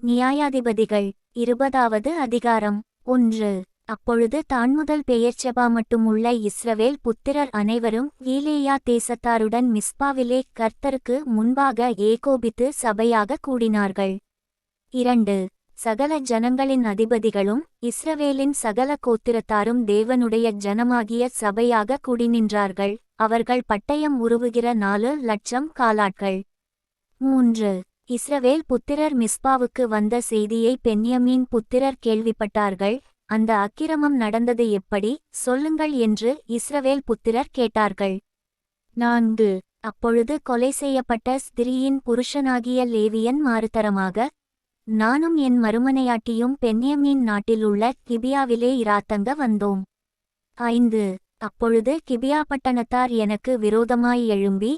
நியாயாதிபதிகள் 20வது அதிகாரம் 1. அப்பொழுது தான்முதல் பெயர்ச்செபா மட்டுமுள்ள இஸ்ரவேல் புத்திரர் அனைவரும் கீலேயா தேசத்தாருடன் மிஸ்பாவிலே கர்த்தருக்கு முன்பாக ஏகோபித்து சபையாக கூடினார்கள். 2. சகல ஜனங்களின் அதிபதிகளும் இஸ்ரவேலின் சகல கோத்திரத்தாரும் தேவனுடைய ஜனமாகிய சபையாக கூடிநின்றார்கள். அவர்கள் பட்டயம் உருவுகிற 4,00,000 காலாட்கள். 3. இஸ்ரவேல் புத்திரர் மிஸ்பாவுக்கு வந்த செய்தியை பென்யமீன் புத்திரர் கேள்விப்பட்டார்கள். அந்த அக்கிரமம் நடந்தது எப்படி, சொல்லுங்கள் என்று இஸ்ரவேல் புத்திரர் கேட்டார்கள். 4. அப்பொழுது கொலை செய்யப்பட்ட ஸ்திரீயின் புருஷனாகிய லேவியன் மாறுதரமாக, நானும் என் மறுமனையாட்டியும் பென்யமீன் நாட்டிலுள்ள கிபியாவிலே இராத்தங்க வந்தோம். 5. அப்பொழுது கிபியா பட்டணத்தார் எனக்கு விரோதமாய் எழும்பி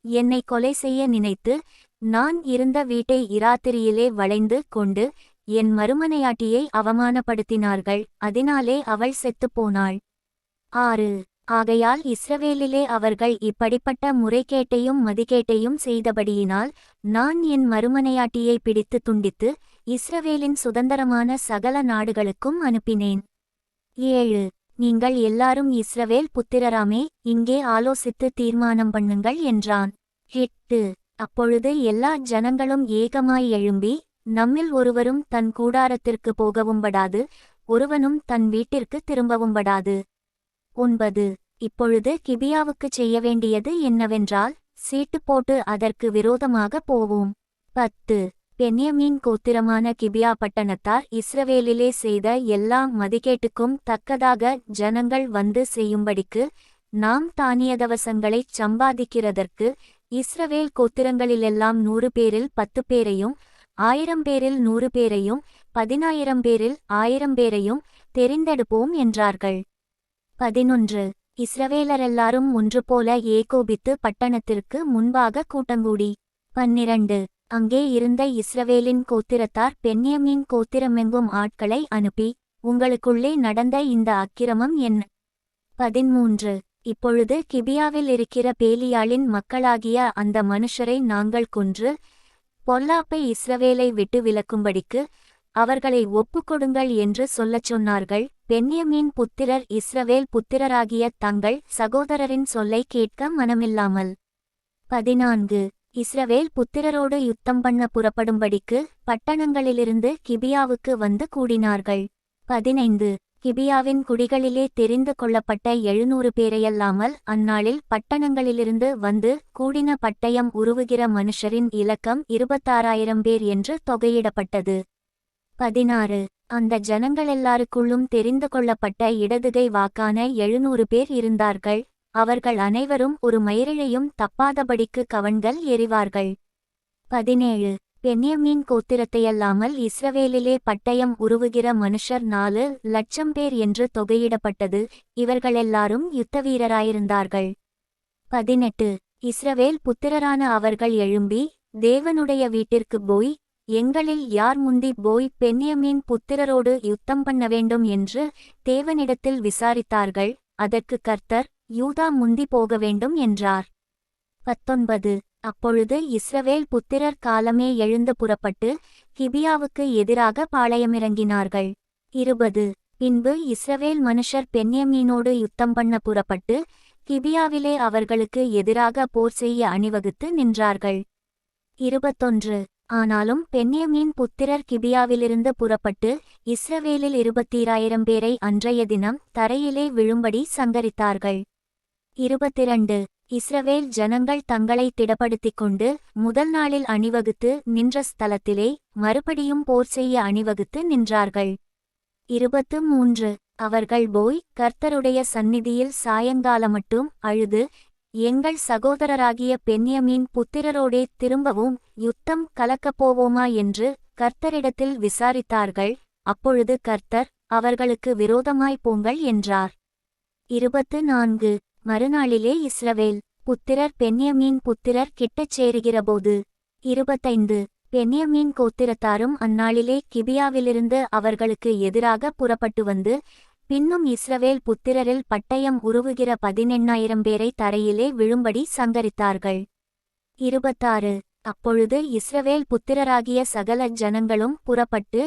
என்னை கொலை செய்ய நினைத்து, நான் இருந்த வீட்டை இராத்திரியிலே வளைந்து கொண்டு என் மறுமனையாட்டியை அவமானப்படுத்தினார்கள். அதனாலே அவள் செத்துப்போனாள். 6. ஆகையால் இஸ்ரவேலிலே அவர்கள் இப்படிப்பட்ட முறைகேட்டையும் மதிகேட்டையும் செய்தபடியினால் நான் என் மறுமனையாட்டியை பிடித்து துண்டித்து இஸ்ரவேலின் சுதந்திரமான சகல நாடுகளுக்கும் அனுப்பினேன். 7. நீங்கள் எல்லாரும் இஸ்ரவேல் புத்திரராமே, இங்கே ஆலோசித்து தீர்மானம் பண்ணுங்கள் என்றான். 8. அப்பொழுது எல்லா ஜனங்களும் ஏகமாய் எழும்பி, நம்மில் ஒருவரும் தன் கூடாரத்திற்கு போகவும்படாது, ஒருவனும் தன் வீட்டிற்கு திரும்பவும்படாது. 9. இப்பொழுது கிபியாவுக்குச் செய்ய வேண்டியது என்னவென்றால், சீட்டு போட்டு அதற்கு விரோதமாக போவோம். 10. பென்யமீன் கோத்திரமான கிபியா பட்டணத்தார் இஸ்ரவேலிலே செய்த எல்லா மதிகேட்டுக்கும் தக்கதாக ஜனங்கள் வந்து செய்யும்படிக்கு, நாம் தானியதவசங்களைச் சம்பாதிக்கிறதற்கு இஸ்ரவேல் கோத்திரங்களிலெல்லாம் 100 பேரில் 10 பேரையும் 1000 பேரில் 100 பேரையும் 10,000 பேரில் 1000 பேரையும் தெரிந்தெடுப்போம் என்றார்கள். 11. இஸ்ரவேலரெல்லாரும் ஒன்றுபோல ஏகோபித்து பட்டணத்திற்கு முன்பாக கூட்டங்கூடி. 12. அங்கே இருந்த இஸ்ரவேலின் கோத்திரத்தார் பென்யமீன் கோத்திரமெங்கும் ஆட்களை அனுப்பி, உங்களுக்குள்ளே நடந்த இந்த அக்கிரமம் என்ன? 13. இப்பொழுது கிபியாவில் இருக்கிற பேலியாளின் மக்களாகிய அந்த மனுஷரை நாங்கள் கொன்று, பொல்லாப்பை இஸ்ரவேலை விட்டு விலக்கும்படிக்கு அவர்களை ஒப்புக்கொடுங்கள் என்று சொல்லச் சொன்னார்கள். பென்யமீன் புத்திரர் இஸ்ரவேல் புத்திரராகிய தங்கள் சகோதரரின் சொல்லை கேட்க மனமில்லாமல் 14. இஸ்ரவேல் புத்திரரோடு யுத்தம் பண்ண புறப்படும்படிக்கு பட்டணங்களிலிருந்து கிபியாவுக்கு வந்து கூடினார்கள். 15. கிபியாவின் குடிகளிலே தெரிந்து கொள்ளப்பட்ட 700 பேரையல்லாமல் அந்நாளில் பட்டணங்களிலிருந்து வந்து கூடின பட்டயம் உருவுகிற மனுஷரின் இலக்கம் 26,000 பேர் என்று தொகையிடப்பட்டது. 16. அந்த ஜனங்களெல்லாருக்குள்ளும் தெரிந்து கொள்ளப்பட்ட இடதுகை வாக்கான 700 பேர் இருந்தார்கள். அவர்கள் அனைவரும் ஒரு மயிரிழையும் தப்பாதபடிக்கு கவண்கள் எறிவார்கள். 17. பென்யமீன் கோத்திரத்தையல்லாமல் இஸ்ரவேலிலே பட்டயம் உருவுகிற மனுஷர் 4,00,000 பேர் என்று தொகையிடப்பட்டது. இவர்களெல்லாரும் யுத்தவீரராயிருந்தார்கள். 18. இஸ்ரவேல் புத்திரரான அவர்கள் எழும்பி, தேவனுடைய வீட்டிற்கு போய், எங்களில் யார் முந்தி போய் பென்யமீன் புத்திரரோடு யுத்தம் பண்ண வேண்டும் என்று தேவனிடத்தில் விசாரித்தார்கள். அதற்கு கர்த்தர், யூதா முந்தி போக வேண்டும் என்றார். 19. அப்பொழுது இஸ்ரவேல் புத்திரர் காலமே எழுந்து புறப்பட்டு கிபியாவுக்கு எதிராக பாளையமிறங்கினார்கள். 20. பின்பு இஸ்ரவேல் மனுஷர் பென்யமீனோடு யுத்தம் பண்ண புறப்பட்டு கிபியாவிலே அவர்களுக்கு எதிராக போர் செய்ய அணிவகுத்து நின்றார்கள். 21. ஆனாலும் பென்யமீன் புத்திரர் கிபியாவிலிருந்து புறப்பட்டு இஸ்ரவேலில் 22,000 பேரை அன்றைய தினம் தரையிலே விழும்படி சங்கரித்தார்கள். 22. இஸ்ரவேல் ஜனங்கள் தங்களை திடப்படுத்திக் கொண்டு முதல் நாளில் அணிவகுத்து நின்ற ஸ்தலத்திலே மறுபடியும் போர் செய்ய அணிவகுத்து நின்றார்கள். 23. அவர்கள் போய் கர்த்தருடைய சந்நிதியில் சாயங்காலமட்டும் அழுது, எங்கள் சகோதரராகிய பென்யமீன் புத்திரரோடே திரும்பவும் யுத்தம் கலக்கப்போவோமா என்று கர்த்தரிடத்தில் விசாரித்தார்கள். அப்பொழுது கர்த்தர், அவர்களுக்கு விரோதமாய் போங்கள் என்றார். 24. மறுநாளிலே இஸ்ரவேல் புத்திரர் பென்யமீன் புத்திரர் கிட்டச் சேருகிறபோது 25. பென்யமீன் கோத்திரத்தாரும் அந்நாளிலே கிபியாவிலிருந்து அவர்களுக்கு எதிராக புறப்பட்டு வந்து, பின்னும் இஸ்ரவேல் புத்திரரில் பட்டயம் உருவுகிற 18,000 பேரை தரையிலே விழும்படி சங்கரித்தார்கள். 26. அப்பொழுது இஸ்ரவேல் புத்திரராகிய சகல ஜனங்களும் புறப்பட்டு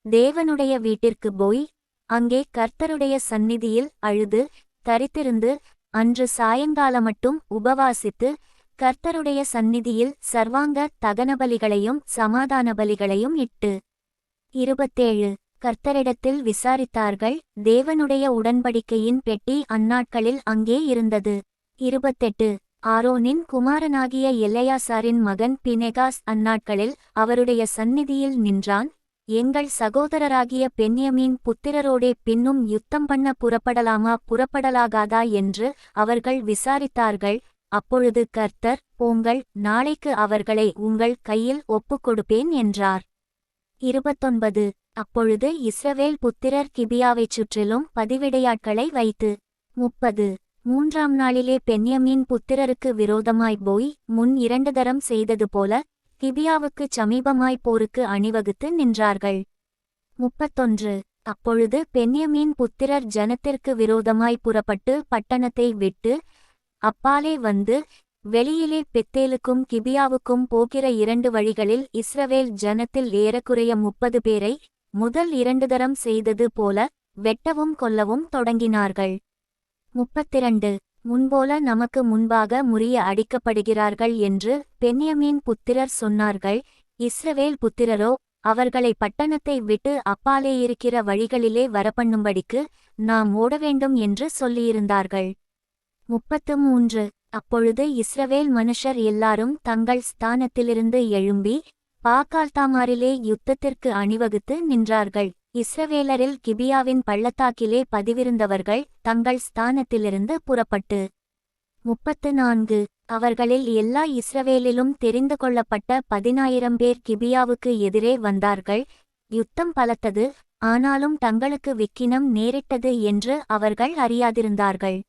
தேவனுடைய வீட்டிற்கு போய் அங்கே கர்த்தருடைய சந்நிதியில் அழுது தரித்திருந்து அன்று சாயங்காலமட்டும் உபவாசித்து கர்த்தருடைய சந்நிதியில் சர்வாங்க தகனபலிகளையும் சமாதான பலிகளையும் இட்டு 27 கர்த்தரிடத்தில் விசாரித்தார்கள். தேவனுடைய உடன்படிக்கையின் பெட்டி அந்நாட்களில் அங்கே இருந்தது. 28 ஆரோனின் குமாரனாகிய எலெயாசாரின் மகன் பினெகாஸ் அந்நாட்களில் அவருடைய சந்நிதியில் நின்றான். எங்கள் சகோதரராகிய பென்யமீன் புத்திரரோடே பின்னும் யுத்தம் பண்ண புறப்படலாமா புறப்படலாகாதா என்று அவர்கள் விசாரித்தார்கள். அப்பொழுது கர்த்தர், போங்கள், நாளைக்கு அவர்களை உங்கள் கையில் ஒப்புக்கொடுப்பேன் என்றார். 29 அப்பொழுது இஸ்ரவேல் புத்திரர் கிபியாவைச் சுற்றிலும் பதிவிடையாட்களை வைத்து 30 மூன்றாம் நாளிலே பென்யமீன் புத்திரருக்கு விரோதமாய் போய் முன் 2 தரம் செய்தது போல கிபியாவுக்குச் சமீபமாய் போருக்கு அணிவகுத்து நின்றார்கள். 31 அப்பொழுது பென்யமீன் புத்திரர் ஜனத்திற்கு விரோதமாய் புறப்பட்டு பட்டணத்தை விட்டு அப்பாலே வந்து வெளியிலே பெத்தேலுக்கும் கிபியாவுக்கும் போகிற 2 வழிகளில் இஸ்ரவேல் ஜனத்தில் ஏறக்குறைய 30 பேரை முதல் 2 தரம் செய்தது போல வெட்டவும் கொல்லவும் தொடங்கினார்கள். 32 முன்போல நமக்கு முன்பாக முறிய அடிக்கப்படுகிறார்கள் என்று பென்யமீன் புத்திரர் சொன்னார்கள். இஸ்ரவேல் புத்திரரோ அவர்களை பட்டணத்தை விட்டு அப்பாலே இருக்கிற வழிகளிலே வரப்பண்ணும்படிக்கு நாம் ஓடவேண்டும் என்று சொல்லியிருந்தார்கள். 33 அப்பொழுது இஸ்ரவேல் மனுஷர் எல்லாரும் தங்கள் ஸ்தானத்திலிருந்து எழும்பி பாகால்தாமாரிலே யுத்தத்திற்கு அணிவகுத்து நின்றார்கள். இஸ்ரவேலரில் கிபியாவின் பள்ளத்தாக்கிலே பதிவிருந்தவர்கள் தங்கள் ஸ்தானத்திலிருந்து புறப்பட்டு 34 அவர்களில் எல்லா இஸ்ரவேலிலும் தெரிந்து கொள்ளப்பட்ட 10,000 பேர் கிபியாவுக்கு எதிரே வந்தார்கள். யுத்தம் பலத்தது, ஆனாலும் தங்களுக்கு விக்கினம் நேரிட்டது என்று அவர்கள் அறியாதிருந்தார்கள்.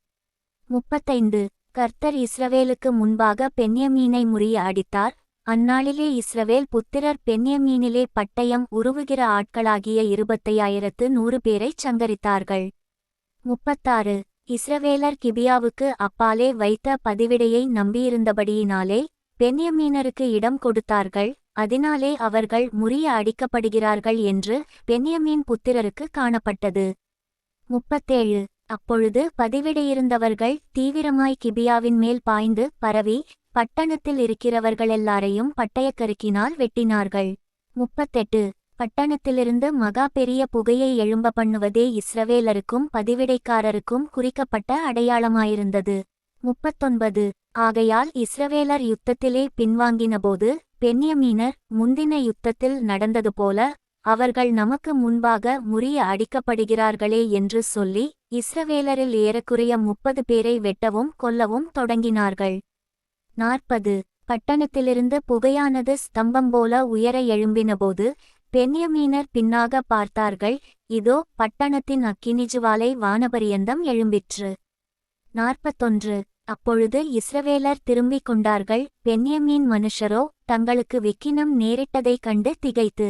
35 கர்த்தர் இஸ்ரவேலுக்கு முன்பாக பென்யமீனை முறிய அடித்தார். அந்நாளிலே இஸ்ரவேல் புத்திரர் பென்யமீனிலே பட்டயம் உருவுகிற ஆட்களாகிய 25,100 பேரைச் சங்கரித்தார்கள். 36 இஸ்ரவேலர் கிபியாவுக்கு அப்பாலே வைத்த பதிவிடையை நம்பியிருந்தபடியினாலே பென்யமீனருக்கு இடம் கொடுத்தார்கள். அதனாலே அவர்கள் முறிய அடிக்கப்படுகிறார்கள் என்று பென்யமீன் புத்திரருக்கு காணப்பட்டது. 37 அப்பொழுது பதிவிடையிருந்தவர்கள் தீவிரமாய் கிபியாவின் மேல் பாய்ந்து பரவி பட்டணத்தில் இருக்கிறவர்களெல்லாரையும் பட்டயக்கருக்கினால் வெட்டினார்கள். 38 பட்டணத்திலிருந்து மகா பெரிய புகையை எழும்ப பண்ணுவதே இஸ்ரவேலருக்கும் பதிவிடைக்காரருக்கும் குறிக்கப்பட்ட அடையாளமாயிருந்தது. 39 ஆகையால் இஸ்ரவேலர் யுத்தத்திலே பின்வாங்கினபோது பென்யமீனர் முந்தின யுத்தத்தில் நடந்தது போல அவர்கள் நமக்கு முன்பாக முறிய அடிக்கப்படுகிறார்களே என்று சொல்லி இஸ்ரவேலரில் ஏறக்குறைய 30 பேரை வெட்டவும் கொல்லவும் தொடங்கினார்கள். 40 பட்டணத்திலிருந்து புகையானது ஸ்தம்பம் போல உயர எழும்பினபோது பென்யமீனர் பின்னாக பார்த்தார்கள். இதோ பட்டணத்தின் அக்கினிஜுவாலை வானபரியந்தம் எழும்பிற்று. 41 அப்பொழுது இஸ்ரவேலர் திரும்பிக் கொண்டார்கள். பென்யமீன் மனுஷரோ தங்களுக்கு விக்கினம் நேரிட்டதைக் கண்டு திகைத்து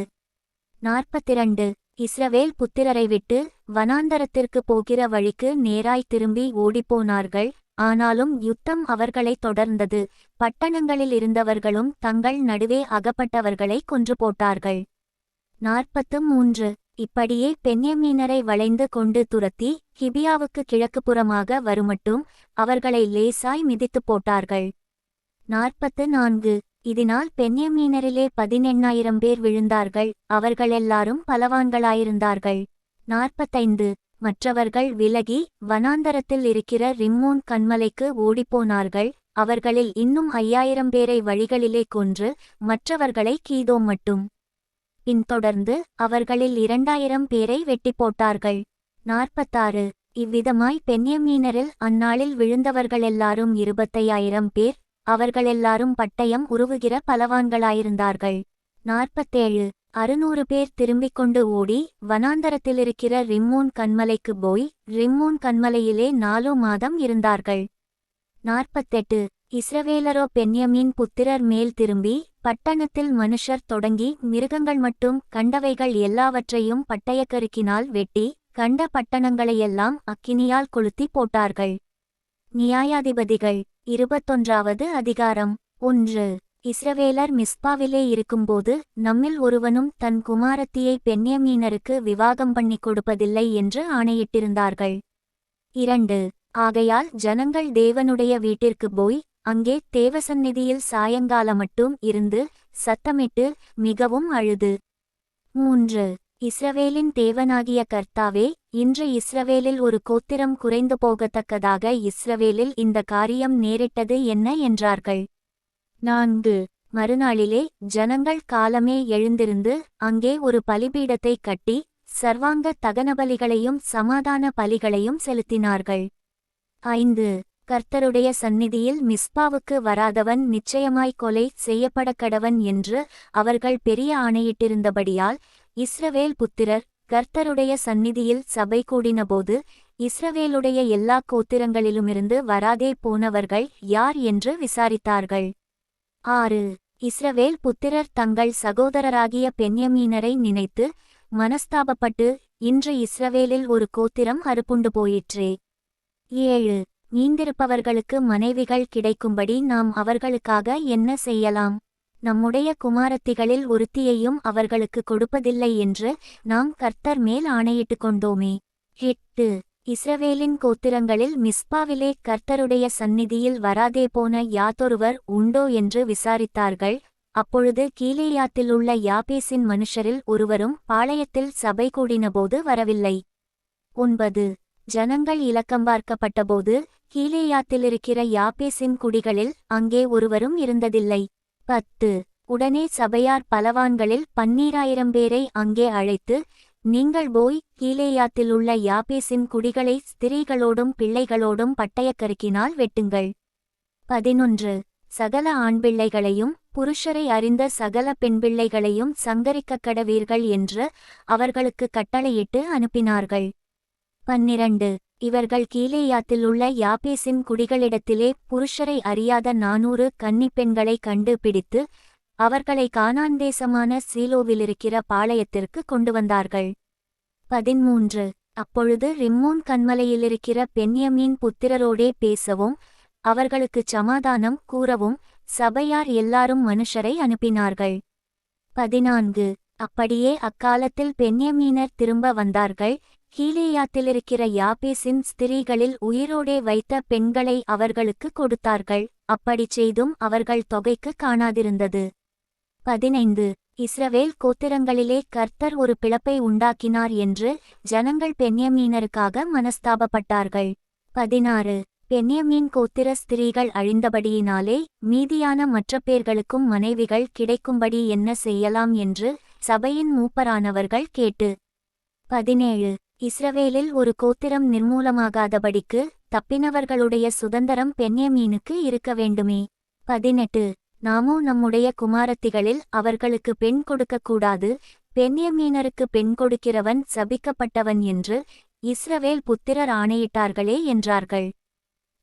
42 இஸ்ரவேல் புத்திரரை விட்டு வனாந்தரத்திற்கு போகிற வழிக்கு நேராய் திரும்பி ஓடிப்போனார்கள். ஆனாலும் யுத்தம் அவர்களை தொடர்ந்தது. பட்டணங்களில் இருந்தவர்களும் தங்கள் நடுவே அகப்பட்டவர்களை கொன்று போட்டார்கள். 43 இப்படியே பென்யமீனரை வளைந்து கொண்டு துரத்தி கிபியாவுக்கு கிழக்குப்புறமாக வருமட்டும் அவர்களை லேசாய் மிதித்துப் போட்டார்கள். 44 இதனால் பென்யமீனரிலே 18,000 பேர் விழுந்தார்கள். அவர்களெல்லாரும் பலவான்களாயிருந்தார்கள். 45 மற்றவர்கள் விலகி வனாந்தரத்தில் இருக்கிற ரிம்மோன் கன்மலைக்கு ஓடிப்போனார்கள். அவர்களில் இன்னும் 5,000 பேரை வழிகளிலே கொன்று மற்றவர்களை கீதோம் மட்டும் பின்தொடர்ந்து அவர்களில் 2,000 பேரை வெட்டிப்போட்டார்கள். 46 இவ்விதமாய் பென்யமீனரில் அந்நாளில் விழுந்தவர்களெல்லாரும் 25,000 பேர். அவர்களெல்லாரும் பட்டயம் உருவுகிற பலவான்களாயிருந்தார்கள். 47 600 பேர் திரும்பிக் கொண்டு ஓடி வனாந்தரத்திலிருக்கிற ரிம்மோன் கன்மலைக்கு போய் ரிம்மோன் கன்மலையிலே 4 மாதம் இருந்தார்கள். 48 இஸ்ரவேலரோ பென்யமீன் புத்திரர் மேல் திரும்பி பட்டணத்தில் மனுஷர் தொடங்கி மிருகங்கள் மட்டும் கண்டவைகள் எல்லாவற்றையும் பட்டயக்கருக்கினால் வெட்டி கண்ட பட்டணங்களையெல்லாம் அக்கினியால் கொளுத்தி போட்டார்கள். நியாயாதிபதிகள் 21வது அதிகாரம் 1 இஸ்ரவேலர் மிஸ்பாவிலே இருக்கும்போது நம்மில் ஒருவனும் தன் குமாரத்தியை பென்யமீனருக்கு விவாகம் பண்ணி கொடுப்பதில்லை என்று ஆணையிட்டிருந்தார்கள். 2. ஆகையால் ஜனங்கள் தேவனுடைய வீட்டிற்கு போய் அங்கே தேவசந்நிதியில் சாயங்காலமட்டும் இருந்து சத்தமிட்டு மிகவும் அழுது. 3. இஸ்ரவேலின் தேவனாகிய கர்த்தாவே, இன்று இஸ்ரவேலில் ஒரு கோத்திரம் குறைந்து போகத்தக்கதாக இஸ்ரவேலில் இந்த காரியம் நேரிட்டது என்ன என்றார்கள். 4. மறுநாளிலே ஜனங்கள் காலமே எழுந்திருந்து அங்கே ஒரு பலிபீடத்தை கட்டி சர்வாங்க தகனபலிகளையும் சமாதான பலிகளையும் செலுத்தினார்கள். 5. கர்த்தருடைய சந்நிதியில் மிஸ்பாவுக்கு வராதவன் நிச்சயமாய் கொலை செய்யப்படக்கடவன் என்று அவர்கள் பெரிய ஆணையிட்டிருந்தபடியால் இஸ்ரவேல் புத்திரர் கர்த்தருடைய சந்நிதியில் சபை கூடினபோது இஸ்ரவேலுடைய எல்லா கோத்திரங்களிலுமிருந்து வராதே போனவர்கள் யார் என்று விசாரித்தார்கள். 6. இஸ்ரவேல் புத்திரர் தங்கள் சகோதரராகிய பென்யமீனரை நினைத்து மனஸ்தாபப்பட்டு இன்று இஸ்ரவேலில் ஒரு கோத்திரம் அறுப்புண்டு போயிற்றே. 7. மீந்திருப்பவர்களுக்கு மனைவிகள் கிடைக்கும்படி நாம் அவர்களுக்காக என்ன செய்யலாம்? நம்முடைய குமாரத்திகளில் ஒருத்தியையும் அவர்களுக்கு கொடுப்பதில்லை என்று நாம் கர்த்தர் மேல் ஆணையிட்டு கொண்டோமே. 8. இஸ்ரவேலின் கோத்திரங்களில் மிஸ்பாவிலே கர்த்தருடைய சந்நிதியில் வராதே போன யாதொருவர் உண்டோ என்று விசாரித்தார்கள். அப்பொழுது கீலேயாத்திலுள்ள யாபேசின் மனுஷரில் ஒருவரும் பாளையத்தில் சபை கூடினபோது வரவில்லை. 9. ஜனங்கள் இலக்கம் பார்க்கப்பட்டபோது கீலேயாத்திலிருக்கிற யாபேசின் குடிகளில் அங்கே ஒருவரும் இருந்ததில்லை. 10. உடனே சபையார் பலவான்களில் 12,000 பேரை அங்கே அழைத்து, நீங்கள் போய் கீலேயாத்திலுள்ள யாபேசின் குடிகளை ஸ்திரீகளோடும் பிள்ளைகளோடும் பட்டயக்கருக்கினால் வெட்டுங்கள். 11. சகல ஆண்பிள்ளைகளையும் புருஷரை அறிந்த சகல பெண்பிள்ளைகளையும் சங்கரிக்கக்கடவீர்கள் என்று அவர்களுக்கு கட்டளையிட்டு அனுப்பினார்கள். 12. இவர்கள் கீலேயாத்திலுள்ள யாபேசின் குடிகளிடத்திலே புருஷரை அறியாத 400 கன்னிப்பெண்களை கண்டு பிடித்து அவர்களை கானான் தேசமான சீலோவிலிருக்கிற பாளையத்திற்கு கொண்டு வந்தார்கள். 13. அப்பொழுது ரிம்மோன் கன்மலையிலிருக்கிற பென்யமீன் புத்திரரோடே பேசவும் அவர்களுக்குச் சமாதானம் கூறவும் சபையார் எல்லாரும் மனுஷரை அனுப்பினார்கள். 14. அப்படியே அக்காலத்தில் பென்யமீனர் திரும்ப வந்தார்கள். கீலேயாத்திலிருக்கிற யாபேசின் ஸ்திரீகளில் உயிரோடே வைத்த பெண்களை அவர்களுக்கு கொடுத்தார்கள். அப்படிச் செய்தும் அவர்கள் தொகைக்கு காணாதிருந்தது. 15. இஸ்ரவேல் கோத்திரங்களிலே கர்த்தர் ஒரு பிளப்பை உண்டாக்கினார் என்று ஜனங்கள் பென்யமீனருக்காக மனஸ்தாபப்பட்டார்கள். 16. பென்யமீன் கோத்திர ஸ்திரீகள் அழிந்தபடியினாலே மீதியான மற்ற பேர்களுக்கும் மனைவிகள் கிடைக்கும்படி என்ன செய்யலாம் என்று சபையின் மூப்பரானவர்கள் கேட்டு. 17. இஸ்ரவேலில் ஒரு கோத்திரம் நிர்மூலமாகாதபடிக்கு தப்பினவர்களுடைய சுதந்தரம் பென்யமீனுக்கு இருக்க வேண்டுமே. 18. நாமோ நம்முடைய குமாரத்திகளில் அவர்களுக்கு பெண் கொடுக்கக்கூடாது, பென்யமீனருக்கு பெண் கொடுக்கிறவன் சபிக்கப்பட்டவன் என்று இஸ்ரவேல் புத்திரர் ஆணையிட்டார்களே என்றார்கள்.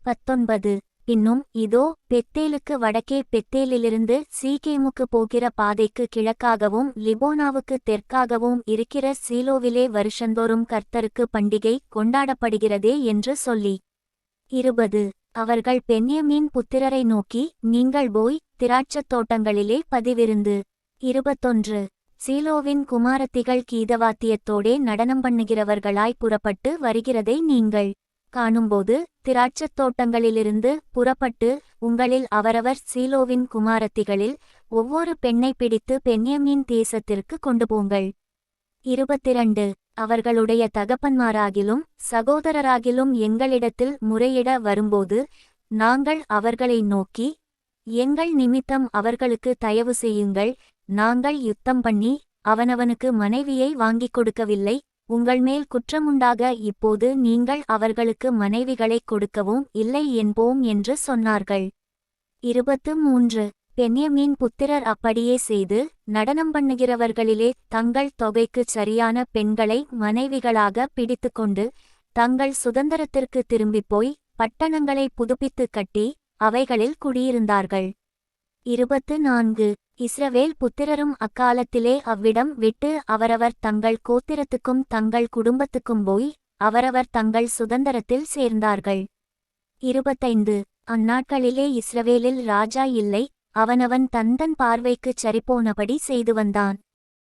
19. பின்னும் இதோ பெத்தேலுக்கு வடக்கே பெத்தேலிலிருந்து சீகேமுக்கு போகிற பாதைக்கு கிழக்காகவும் லிபோனாவுக்கு தெற்காகவும் இருக்கிற சீலோவிலே வருஷந்தோறும் கர்த்தருக்கு பண்டிகை கொண்டாடப்படுகிறதே என்று சொல்லி. 20. அவர்கள் பென்யமீன் புத்திரரை நோக்கி, நீங்கள் போய் திராட்சத் தோட்டங்களிலே பதிவிருந்து. 21. சீலோவின் குமாரத்திகள் கீதவாத்தியத்தோடே நடனம் பண்ணுகிறவர்களாய் புறப்பட்டு வருகிறதை நீங்கள் காணும்போது திராட்சத் தோட்டங்களிலிருந்து புறப்பட்டு உங்களில் அவரவர் சீலோவின் குமாரத்திகளில் ஒவ்வொரு பெண்ணை பிடித்து பென்யமீன் தேசத்திற்கு கொண்டு போங்கள். 22. அவர்களுடைய தகப்பன்மாராகிலும் சகோதரராகிலும் எங்களிடத்தில் முறையிட வரும்போது நாங்கள் அவர்களை நோக்கி, எங்கள் நிமித்தம் அவர்களுக்கு தயவு செய்யுங்கள், நாங்கள் யுத்தம் பண்ணி அவனவனுக்கு மனைவியை வாங்கிக் கொடுக்கவில்லை, உங்கள் மேல் குற்றமுண்டாக இப்போது நீங்கள் அவர்களுக்கு மனைவிகளைக் கொடுக்கவும் இல்லை என்போம் என்று சொன்னார்கள். 23. பென்யமீன் புத்திரர் அப்படியே செய்து நடனம் பண்ணுகிறவர்களிலே தங்கள் தொகைக்குச் சரியான பெண்களை மனைவிகளாக பிடித்துக்கொண்டு தங்கள் சுதந்திரத்திற்கு திரும்பிப்போய் பட்டணங்களை புதுப்பித்து கட்டி அவைகளில் குடியிருந்தார்கள். 24. இஸ்ரவேல் புத்திரரும் அக்காலத்திலே அவ்விடம் விட்டு அவரவர் தங்கள் கோத்திரத்துக்கும் தங்கள் குடும்பத்துக்கும் போய் அவரவர் தங்கள் சுதந்திரத்தில் சேர்ந்தார்கள். 25. அந்நாட்களிலே இஸ்ரவேலில் ராஜா இல்லை, அவனவன் தந்தன் பார்வைக்குச் சரிபோனபடி செய்து வந்தான்.